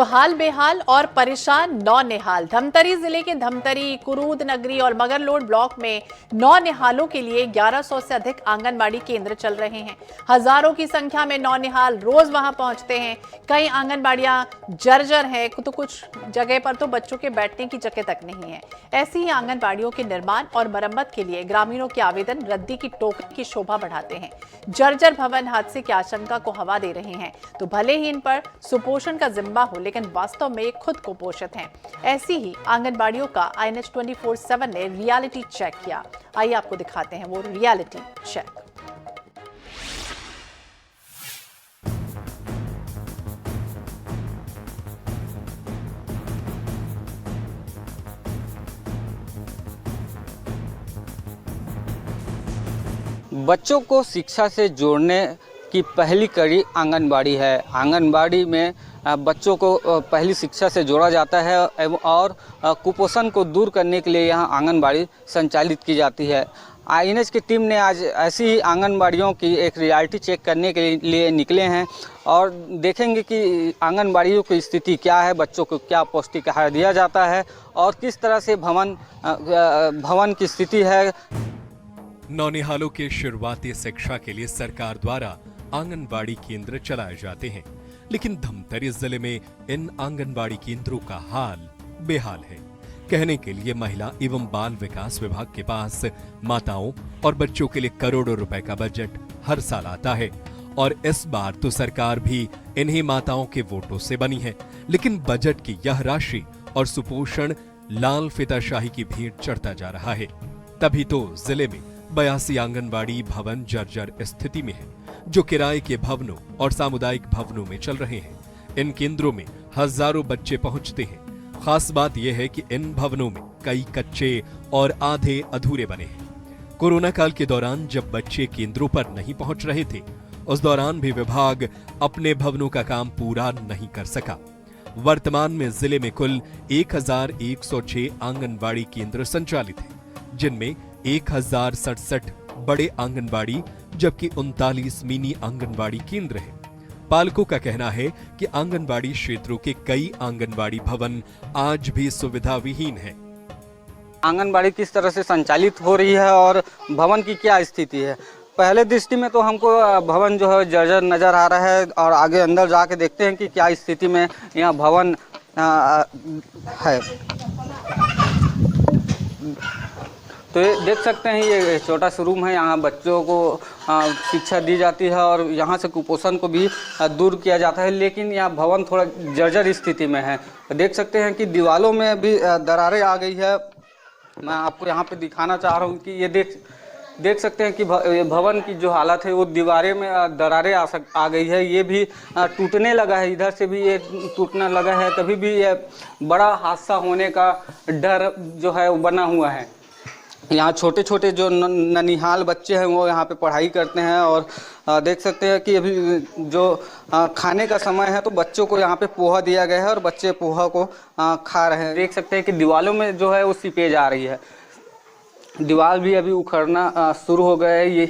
तो हाल बेहाल और परेशान नौनिहाल। धमतरी जिले के धमतरी, कुरूद नगरी और मगरलोड ब्लॉक में नौनिहालों के लिए 1100 से अधिक आंगनबाड़ी केंद्र चल रहे हैं। हजारों की संख्या में नौनिहाल रोज वहां पहुंचते हैं। कई आंगनबाड़ियां जर्जर हैं, तो कुछ जगह पर तो बच्चों के बैठने की जगह तक नहीं है। ऐसी ही आंगनबाड़ियों के निर्माण और मरम्मत के लिए ग्रामीणों के आवेदन रद्दी की टोकरी की शोभा बढ़ाते हैं। जर्जर भवन हादसे की आशंका को हवा दे रहे हैं। तो भले ही इन पर सुपोषण का जिम्मा हो, लेकिन वास्तव में खुद कुपोषित हैं। ऐसी ही आंगनबाड़ियों का INH 24/7 ने रियलिटी चेक किया। आइए आपको दिखाते हैं वो रियलिटी चेक। बच्चों को शिक्षा से जोड़ने की पहली कड़ी आंगनबाड़ी है। आंगनबाड़ी में बच्चों को पहली शिक्षा से जोड़ा जाता है और कुपोषण को दूर करने के लिए यहाँ आंगनबाड़ी संचालित की जाती है। INH की टीम ने आज ऐसी ही आंगनबाड़ियों की एक रियलिटी चेक करने के लिए निकले हैं और देखेंगे कि आंगनबाड़ियों की स्थिति क्या है, बच्चों को क्या पौष्टिक आहार दिया जाता है और किस तरह से भवन की स्थिति है। नौनिहालों के शुरुआती शिक्षा के लिए सरकार द्वारा आंगनबाड़ी केंद्र चलाए जाते हैं, लेकिन धमतरी जिले में इन आंगनबाड़ी केंद्रों का हाल बेहाल है। कहने के लिए महिला एवं बाल विकास विभाग के पास माताओं और बच्चों के लिए करोड़ों रुपए का बजट हर साल आता है और इस बार तो सरकार भी इन्हीं माताओं के वोटों से बनी है, लेकिन बजट की यह राशि और सुपोषण लाल फीताशाही की भेंट चढ़ता जा रहा है। तभी तो जिले में 82 आंगनबाड़ी भवन जर्जर स्थिति में है, जो किराए के भवनों और सामुदायिक भवनों में चल रहे हैं। इन केंद्रों में हजारों बच्चे पहुंचते हैं। खास बात यह है कि इन भवनों में कई कच्चे और आधे अधूरे बने हैं। कोरोना काल के दौरान जब बच्चे केंद्रों पर नहीं पहुंच रहे थे, उस दौरान भी विभाग अपने भवनों का काम पूरा नहीं कर सका। वर्तमान में जिले में कुल 1106 आंगनबाड़ी केंद्र संचालित हैं, जिनमें 1067 बड़े आंगनबाड़ी जबकि 39 मिनी आंगनबाड़ी केंद्र हैं। पालकों का कहना है कि आंगनबाड़ी क्षेत्रों के कई आंगनबाड़ी भवन आज भी सुविधा विहीन हैं। आंगनबाड़ी किस तरह से संचालित हो रही है और भवन की क्या स्थिति है। पहले दृष्टि में तो हमको भवन जो है जर्जर नजर आ रहा है और आगे अंदर जाके देखते हैं कि क्या स्थिति में यहाँ भवन है। तो ये देख सकते हैं, ये छोटा सा रूम है। यहाँ बच्चों को शिक्षा दी जाती है और यहाँ से कुपोषण को भी दूर किया जाता है, लेकिन यहाँ भवन थोड़ा जर्जर स्थिति में है। देख सकते हैं कि दीवारों में भी दरारें आ गई है। मैं आपको यहाँ पे दिखाना चाह रहा हूँ कि ये देख सकते हैं कि भवन की जो हालत है वो दीवारें में दरारें आ गई है। ये भी टूटने लगा है, इधर से भी ये टूटने लगा है। कभी भी ये बड़ा हादसा होने का डर जो है वो बना हुआ है। यहाँ छोटे छोटे जो ननिहाल बच्चे हैं वो यहाँ पे पढ़ाई करते हैं और देख सकते हैं कि अभी जो खाने का समय है तो बच्चों को यहाँ पे पोहा दिया गया है और बच्चे पोहा को खा रहे हैं। देख सकते हैं कि दीवारों में जो है वो सीपेज आ रही है। दीवार भी अभी उखड़ना शुरू हो गया है। ये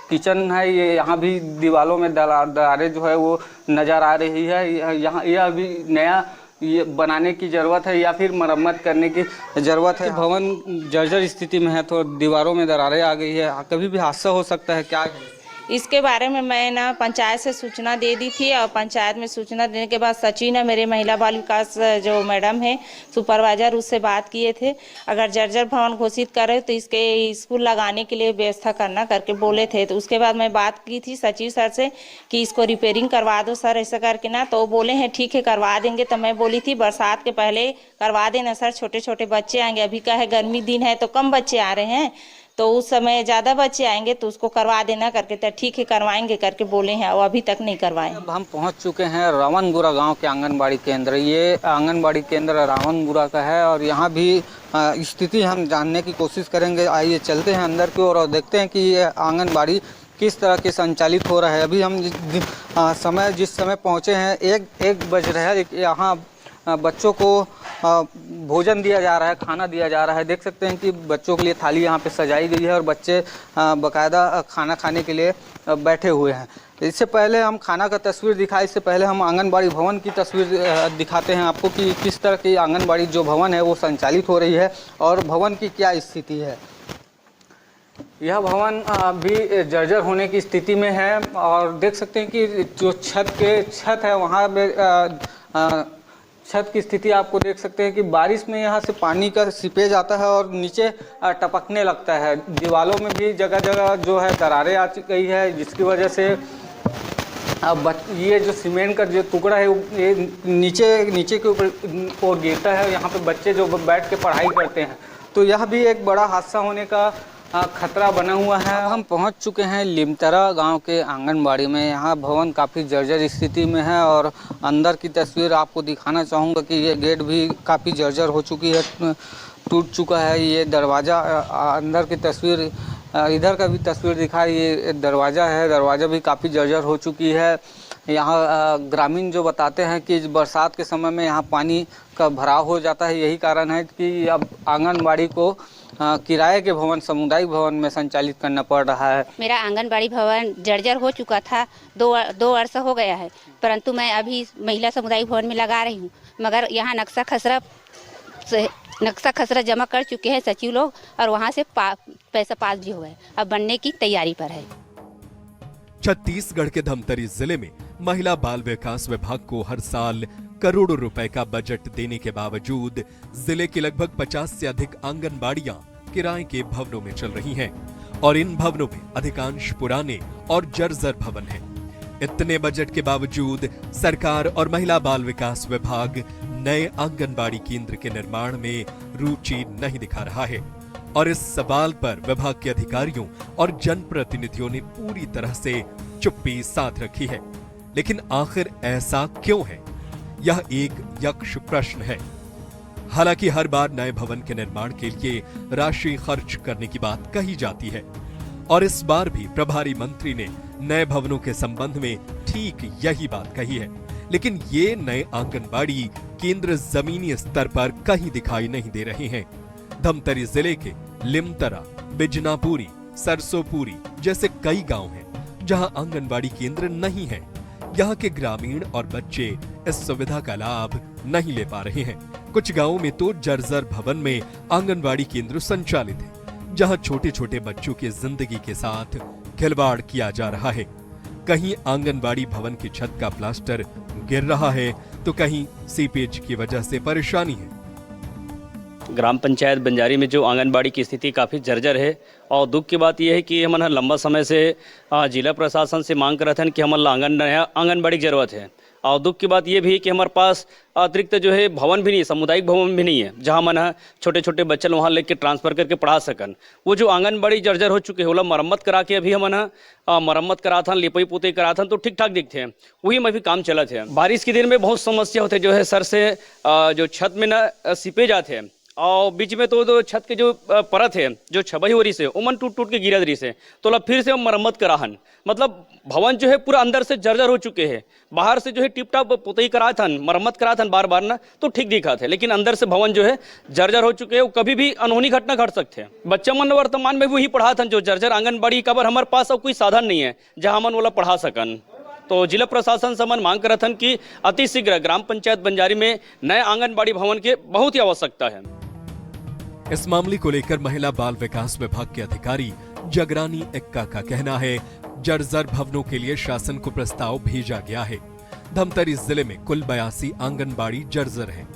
किचन है, ये यहाँ भी दीवारों में दरारें जो है वो नज़र आ रही है। यहाँ यह अभी नया ये बनाने की ज़रूरत है या फिर मरम्मत करने की ज़रूरत है। भवन जर्जर स्थिति में है तो दीवारों में दरारें आ गई है। कभी भी हादसा हो सकता है। क्या इसके बारे में मैं ना पंचायत से सूचना दे दी थी और पंचायत में सूचना देने के बाद सचिन है, मेरे महिला बाल विकास जो मैडम है सुपरवाइजर, उससे बात किए थे। अगर जर्जर भवन घोषित करे तो इसके स्कूल लगाने के लिए व्यवस्था करना करके बोले थे। तो उसके बाद मैं बात की थी सचिव सर से कि इसको रिपेयरिंग करवा दो सर, ऐसा करके ना। तो बोले हैं ठीक है करवा देंगे। तो मैं बोली थी बरसात के पहले करवा देना सर, छोटे छोटे बच्चे आएंगे। अभी का है गर्मी दिन है तो कम बच्चे आ रहे हैं, तो उस समय ज़्यादा बच्चे आएंगे तो उसको करवा देना करके। तो ठीक है करवाएंगे करके बोले हैं और अभी तक नहीं करवाए। अब हम पहुंच चुके हैं रावणगुरा गांव के आंगनबाड़ी केंद्र। ये आंगनबाड़ी केंद्र रावणगुरा का है और यहाँ भी स्थिति हम जानने की कोशिश करेंगे। आइए चलते हैं अंदर की ओर और देखते हैं कि ये आंगनबाड़ी किस तरह के संचालित हो रहा है। अभी हम जिस समय पहुँचे हैं 1 बज रहा है। यहाँ बच्चों को भोजन दिया जा रहा है, खाना दिया जा रहा है। देख सकते हैं कि बच्चों के लिए थाली यहाँ पे सजाई गई है और बच्चे बाकायदा खाना खाने के लिए बैठे हुए हैं। इससे पहले हम खाना का तस्वीर दिखाए, इससे पहले हम आंगनबाड़ी भवन की तस्वीर दिखाते हैं आपको कि किस तरह की आंगनबाड़ी जो भवन है वो संचालित हो रही है और भवन की क्या स्थिति है। यह भवन अभी जर्जर होने की स्थिति में है और देख सकते हैं कि जो छत है वहाँ पे छत की स्थिति आपको देख सकते हैं कि बारिश में यहाँ से पानी का सीपेज आता है और नीचे टपकने लगता है। दीवारों में भी जगह जगह जो है दरारें आ गई है, जिसकी वजह से अब ये जो सीमेंट का जो टुकड़ा है ये नीचे के ऊपर और गिरता है। यहाँ पे बच्चे जो बैठ के पढ़ाई करते हैं, तो यह भी एक बड़ा हादसा होने का खतरा बना हुआ है। हम पहुंच चुके हैं लिमतरा गांव के आंगनबाड़ी में। यहाँ भवन काफ़ी जर्जर स्थिति में है और अंदर की तस्वीर आपको दिखाना चाहूँगा कि ये गेट भी काफ़ी जर्जर हो चुकी है, टूट चुका है। ये दरवाज़ा, अंदर की तस्वीर, इधर का भी तस्वीर दिखाई, ये दरवाज़ा है, दरवाज़ा भी काफ़ी जर्जर हो चुकी है। यहाँ ग्रामीण जो बताते हैं कि बरसात के समय में यहाँ पानी का भराव हो जाता है। यही कारण है कि अब आंगनबाड़ी को किराए के भवन, सामुदायिक भवन में संचालित करना पड़ रहा है। मेरा आंगनबाड़ी भवन जर्जर हो चुका था, दो वर्ष हो गया है, परंतु मैं अभी महिला सामुदायिक भवन में लगा रही हूँ। मगर यहाँ नक्शा खसरा जमा कर चुके हैं सचिव लोग और वहाँ से पैसा पास भी हो गए, अब बनने की तैयारी पर है। छत्तीसगढ़ के धमतरी जिले में महिला बाल विकास विभाग को हर साल करोड़ों रुपए का बजट देने के बावजूद जिले की लगभग 50 से अधिक आंगनबाड़ियां किराए के भवनों में चल रही हैं और इन भवनों में अधिकांश पुराने और जर्जर भवन हैं। इतने बजट के बावजूद सरकार और महिला बाल विकास विभाग नए आंगनबाड़ी केंद्र के निर्माण में रुचि नहीं दिखा रहा है और इस सवाल पर विभाग के अधिकारियों और जनप्रतिनिधियों ने पूरी तरह से चुप्पी साध रखी है। लेकिन आखिर ऐसा क्यों है, यह एक यक्ष प्रश्न है। हालांकि हर बार नए भवन के निर्माण के लिए राशि खर्च करने की बात कही जाती है और इस बार भी प्रभारी मंत्री ने नए भवनों के संबंध में ठीक यही बात कही है। लेकिन ये नए आंगनबाड़ी केंद्र जमीनी स्तर पर कहीं दिखाई नहीं दे रहे हैं। धमतरी जिले के लिमतरा, बिजनापुरी, सरसोपुरी जैसे कई गांव हैं जहां आंगनबाड़ी केंद्र नहीं है। यहाँ के ग्रामीण और बच्चे इस सुविधा का लाभ नहीं ले पा रहे हैं। कुछ गांवों में तो जर्जर भवन में आंगनबाड़ी केंद्र संचालित है, जहां छोटे छोटे बच्चों की जिंदगी के साथ खिलवाड़ किया जा रहा है। कहीं आंगनबाड़ी भवन की छत का प्लास्टर गिर रहा है तो कहीं सीपेज की वजह से परेशानी है। ग्राम पंचायत बंजारी में जो आंगनबाड़ी की स्थिति काफ़ी जर्जर है और दुख की बात यह है कि हमारा लंबा समय से जिला प्रशासन से मांग कर रहे थे कि हमारा आंगनबाड़ी की जरूरत है। और दुख की बात यह भी है कि हमारे पास अतिरिक्त जो है भवन भी नहीं है, सामुदायिक भवन भी नहीं है जहां मन छोटे छोटे बच्चे वहाँ लेके ट्रांसफर करके पढ़ा सकन। वो जो आंगनबाड़ी जर्जर हो चुके हैं वो मरम्मत करा के अभी हम मरम्मत करा था, लिपाई पुताई करा था तो ठीक ठाक दिखते हैं, वही में भी काम चला थे। बारिश के दिन में बहुत समस्या होते जो है सर से जो छत में न सिपे जाते हैं और बीच में तो छत के जो परत है जो छबई हो रही से उमन टूट के गिरा रही से तो फिर से हम मरम्मत कराहन। मतलब भवन जो है पूरा अंदर से जर्जर हो चुके हैं, बाहर से जो है टिप टाप पुताई करा था, मरम्मत करा था बार बार ना तो ठीक दिखा थे, लेकिन अंदर से भवन जो है जर्जर हो चुके हैं। वो कभी भी अनहोनी घटना घट सकते हैं। बच्चा मन वर्तमान में वही पढ़ा था जो जर्जर आंगनबाड़ी कबर हमारे पास अब कोई साधन नहीं है जहाँ मन वाला पढ़ा सकन। तो जिला प्रशासन से मन मांग करत हन कि अति शीघ्र ग्राम पंचायत बंजारी में नए आंगनबाड़ी भवन के बहुत ही आवश्यकता है। इस मामले को लेकर महिला बाल विकास विभाग के अधिकारी जगरानी एक्का का कहना है, जर्जर भवनों के लिए शासन को प्रस्ताव भेजा गया है। धमतरी जिले में कुल 82 आंगनबाड़ी जर्जर हैं,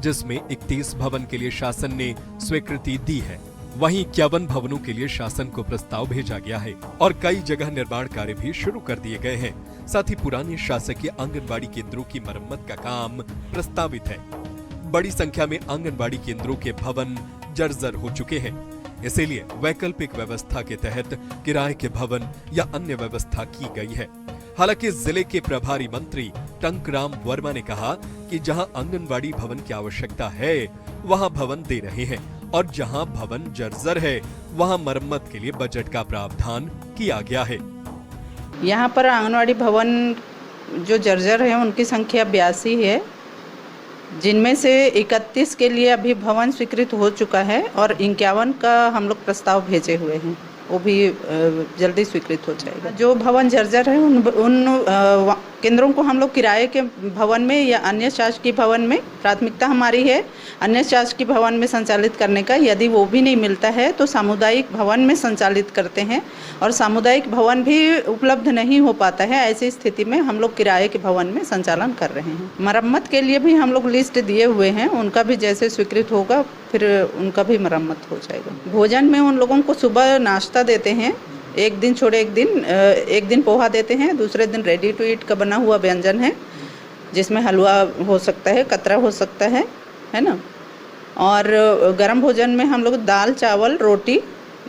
जिसमें 31 भवन के लिए शासन ने स्वीकृति दी है। वहीं 51 भवनों के लिए शासन को प्रस्ताव भेजा गया है और कई जगह निर्माण कार्य भी शुरू कर दिए गए हैं। साथ ही पुराने शासकीय आंगनबाड़ी केंद्रों की मरम्मत का काम प्रस्तावित है। बड़ी संख्या में आंगनबाड़ी केंद्रों के भवन जर्जर हो चुके हैं, इसीलिए वैकल्पिक व्यवस्था के तहत किराए के भवन या अन्य व्यवस्था की गई है। हालांकि जिले के प्रभारी मंत्री टंकराम वर्मा ने कहा कि जहां आंगनबाड़ी भवन की आवश्यकता है वहां भवन दे रहे हैं और जहां भवन जर्जर है वहां मरम्मत के लिए बजट का प्रावधान किया गया है। यहाँ पर आंगनबाड़ी भवन जो जर्जर है उनकी संख्या 82 है, जिनमें से 31 के लिए अभी भवन स्वीकृत हो चुका है और 51 का हम लोग प्रस्ताव भेजे हुए हैं। वो भी जल्दी स्वीकृत हो जाएगा। जो भवन जर्जर है उन केंद्रों को हम लोग किराए के भवन में या अन्य शासकीय भवन में, प्राथमिकता हमारी है अन्य शासकीय भवन में संचालित करने का। यदि वो भी नहीं मिलता है तो सामुदायिक भवन में संचालित करते हैं, और सामुदायिक भवन भी उपलब्ध नहीं हो पाता है, ऐसी स्थिति में हम लोग किराए के भवन में संचालन कर रहे हैं। मरम्मत के लिए भी हम लोग लिस्ट दिए हुए हैं, उनका भी जैसे स्वीकृत होगा फिर उनका भी मरम्मत हो जाएगा। भोजन में उन लोगों को सुबह नाश्ता देते हैं, एक दिन छोड़े एक दिन पोहा देते हैं, दूसरे दिन रेडी टू ईट का बना हुआ व्यंजन है जिसमें हलवा हो सकता है, कतरा हो सकता है ना। और गरम भोजन में हम लोग दाल चावल रोटी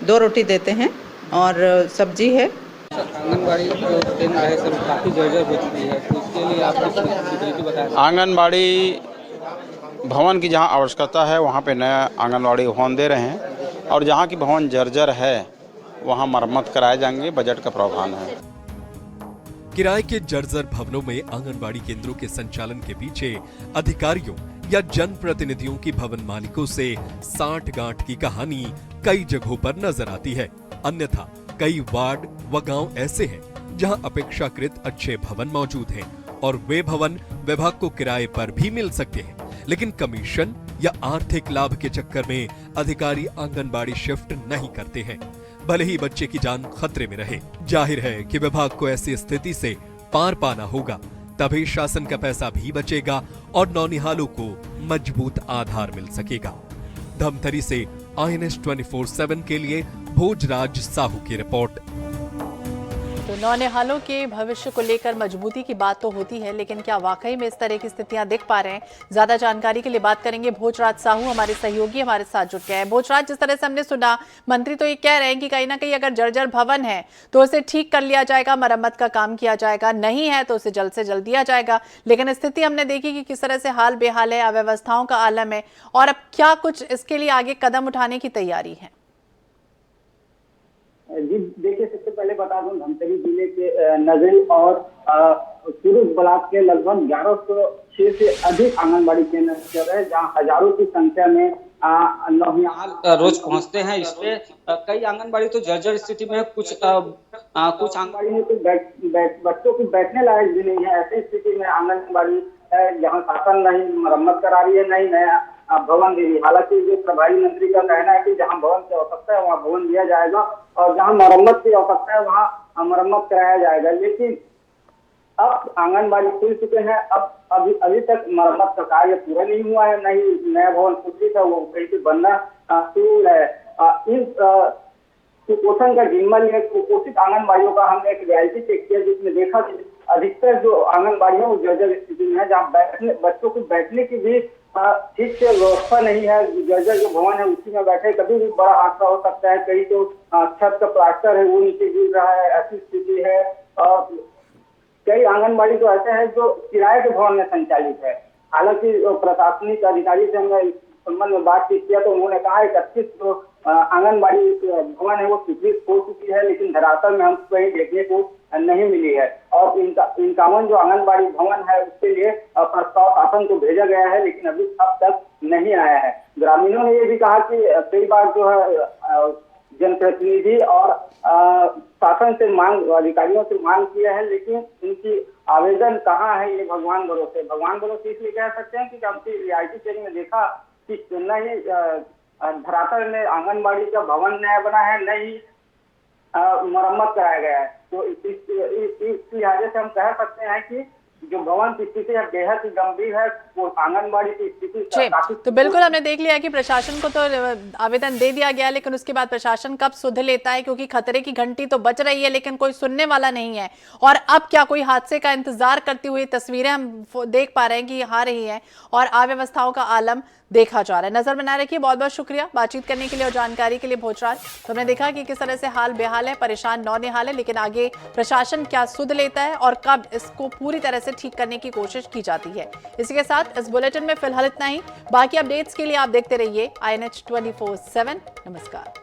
2 रोटी देते हैं और सब्जी है। आंगनबाड़ी जो केंद्र है सर काफ़ी जर्जर हो चुकी है, तो इसके लिए आप फैसिलिटी बताएं। आंगनबाड़ी भवन की जहां आवश्यकता है वहां पे नया आंगनबाड़ी भवन दे रहे हैं, और जहां की भवन जर्जर है वहां मरम्मत कराए जाएंगे, बजट का प्रावधान है। किराए के जर्जर भवनों में आंगनबाड़ी केंद्रों के संचालन के पीछे अधिकारियों या जनप्रतिनिधियों की भवन मालिकों से साठ-गांठ की कहानी कई जगहों पर नजर आती है। अन्यथा कई वार्ड व गांव ऐसे हैं जहां अपेक्षाकृत अच्छे भवन मौजूद हैं और वे भवन विभाग को किराए पर भी मिल सकते हैं, लेकिन कमीशन या आर्थिक लाभ के चक्कर में अधिकारी आंगनबाड़ी शिफ्ट नहीं करते हैं, भले ही बच्चे की जान खतरे में रहे। जाहिर है कि विभाग को ऐसी स्थिति से पार पाना होगा, तभी शासन का पैसा भी बचेगा और नौनिहालों को मजबूत आधार मिल सकेगा। धमतरी से INS 24/7 के लिए भोजराज साहू की रिपोर्ट। तो नौनिहालों के भविष्य को लेकर मजबूती की बात तो होती है, लेकिन क्या वाकई में इस तरह की स्थितियां दिख पा रहे हैं? ज्यादा जानकारी के लिए बात करेंगे भोजराज साहू, हमारे सहयोगी हमारे साथ जुट गए हैं। भोजराज, जिस तरह से हमने सुना, मंत्री तो ये कह रहे हैं कि कहीं ना कहीं अगर जर्जर भवन है तो उसे ठीक कर लिया जाएगा, मरम्मत का काम किया जाएगा, नहीं है तो उसे जल्द से जल्द दिया जाएगा। लेकिन स्थिति हमने देखी कि किस तरह से हाल बेहाल है, अव्यवस्थाओं का आलम है, और अब क्या कुछ इसके लिए आगे कदम उठाने की तैयारी है? जी देखिए, सबसे पहले बता दूं, धमतरी जिले के नगरी और कुरुद ब्लॉक के लगभग 1106 से अधिक आंगनबाड़ी केंद्र है, जहां हजारों की संख्या में नौनिहाल रोज पहुंचते हैं। इसपे कई आंगनबाड़ी तो जर्जर स्थिति में, कुछ आंगनबाड़ी में तो बच्चों को बैठने लायक भी नहीं है। ऐसी स्थिति में आंगनबाड़ी जहाँ शासन नहीं मरम्मत करा रही है, नहीं नया भवन दे रही। हालांकि जो प्रभारी मंत्री का कहना है कि जहाँ भवन की आवश्यकता है वहाँ भवन दिया जाएगा, और जहाँ मरम्मत की आवश्यकता है वहाँ मरम्मत कराया जाएगा। लेकिन अब आंगनबाड़ी खुल चुके हैं, अब अभी तक मरम्मत का कार्य पूरा नहीं हुआ है, नहीं नया भवन कुछ है वो कहीं से बनना शुरू है। इस कुपोषण का जिम्मा लिए कुपोषित आंगनबाड़ियों का हमने एक रियलिटी चेक किया, जिसमें देखा कि अधिकतर जो आंगनबाड़ी है वो जर्जर स्थिति में है, जहाँ बच्चों को बैठने की भी ठीक से व्यवस्था नहीं है। जर्जर जो भवन है उसी में बैठे, कभी भी बड़ा हादसा हो सकता है। कहीं तो छत का प्लास्टर है वो नीचे गिर रहा है, ऐसी स्थिति है। और कई आंगनबाड़ी तो ऐसे हैं जो किराए के भवन में संचालित है। हालांकि प्रशासनिक अधिकारी से हमने इस संबंध में बातचीत किया तो उन्होंने कहा 31 जो आंगनबाड़ी भवन है वो स्वीकृत हो चुकी है, लेकिन धरातल में हमको कहीं देखने को नहीं मिली है। और इन 51 जो आंगनबाड़ी भवन है उसके लिए प्रस्ताव शासन को भेजा गया है, लेकिन अभी अब तक नहीं आया है। ग्रामीणों ने ये भी कहा कि कई बार जो है जनप्रतिनिधि और शासन से मांग, अधिकारियों से मांग किया है, लेकिन उनकी आवेदन कहाँ है ये भगवान भरोसे। भगवान भरोसे इसलिए कह सकते हैं कि हमने रियलिटी चेक में देखा कि न ही धरातल में आंगनबाड़ी का भवन नया बना है, न ही मरम्मत कराया गया है। तो इस लिहाजे से हम कह सकते हैं कि जो भवन की स्थिति है बेहद ही गंभीर है, वो आंगनबाड़ी की स्थिति तो बिल्कुल हमने देख लिया कि प्रशासन को तो आवेदन दे दिया गया, लेकिन उसके बाद प्रशासन कब सुध लेता है, क्योंकि खतरे की घंटी तो बज रही है लेकिन कोई सुनने वाला नहीं है। और अब क्या कोई हादसे का इंतजार करती हुई तस्वीरें हम देख पा रहे हैं कि आ रही है और अव्यवस्थाओं का आलम देखा जा रहा है। नजर बना रखिए। बहुत बहुत शुक्रिया बातचीत करने के लिए और जानकारी के लिए भोजराज। तो हमने देखा कि किस तरह से हाल बेहाल है, परेशान नौनिहाल है, लेकिन आगे प्रशासन क्या सुध लेता है और कब इसको पूरी तरह से ठीक करने की कोशिश की जाती है। इसी के साथ इस बुलेटिन में फिलहाल इतना ही। बाकी अपडेट्स के लिए आप देखते रहिए INH 24/7। नमस्कार।